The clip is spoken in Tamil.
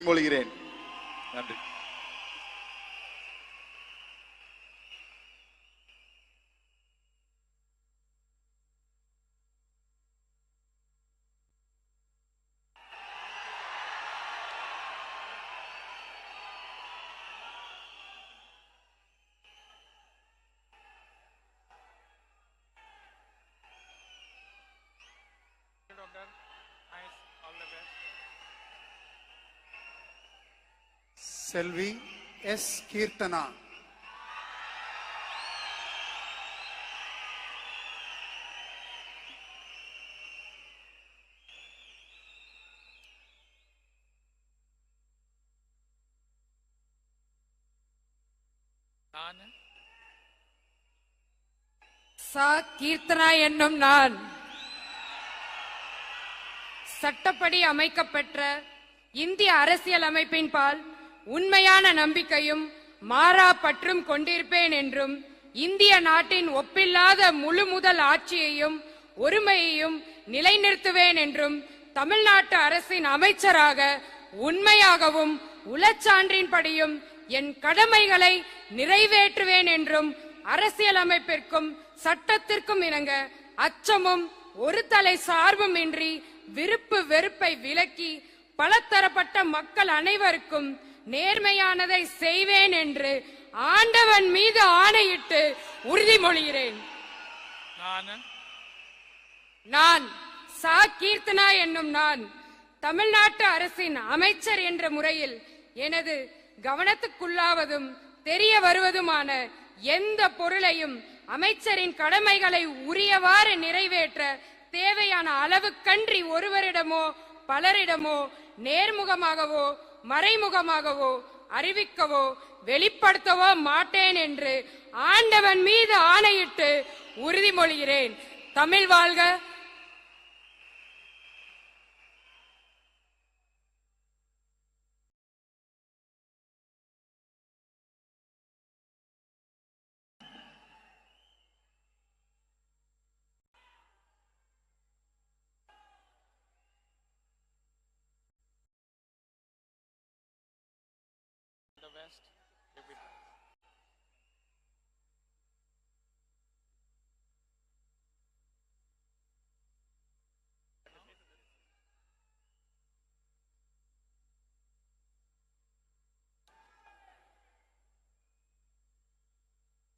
மொழிகிறேன். நன்றி. செல்வி எஸ் கீர்த்தனா. கீர்த்தனா என்னும் நான் சட்டப்படி அமைக்கப்பெற்ற இந்திய அரசியல் அமைப்பின் பால் உண்மையான நம்பிக்கையும் மாறா பற்றும் கொண்டிருப்பேன் என்றும் இந்திய நாட்டின் ஒப்பில்லாத முழு முதல் ஆட்சியையும் ஒருமையையும் நிலைநிறுத்துவேன் என்றும் தமிழ்நாட்டு அரசின் அமைச்சராக உண்மையாகவும் உளச்சான்றின்படியும் என் கடமைகளை நிறைவேற்றுவேன் என்றும் அரசியல் அமைப்பிற்கும் சட்டத்திற்கும் இணங்க அச்சமும் ஒரு தலை சார்பும் இன்றி விருப்பு வெறுப்பை விலக்கி பலதரப்பட்ட மக்கள் அனைவருக்கும் நேர்மையானதை செய்வேன் என்று ஆண்டவன் மீது ஆணையிட்டு உறுதிமொழிகிறேன். நான் கீர்த்தனா என்னும் நான் தமிழ்நாட்டு அரசின் அமைச்சர் என்ற முறையில் எனது கவனத்துக்குள்ளாவதும் தெரிய வருவதுமான எந்த பொருளையும் அமைச்சரின் கடமைகளை உரியவாறு நிறைவேற்ற தேவையான அளவுக்கன்றி ஒருவரிடமோ பலரிடமோ நேர்முகமாகவோ மறைமுகமாகவோ அறிவிக்கவோ வெளிப்படுத்தவோ மாட்டேன் என்று ஆண்டவன் மீது ஆணையிட்டு உறுதிமொழிகிறேன். தமிழ் வாழ்க,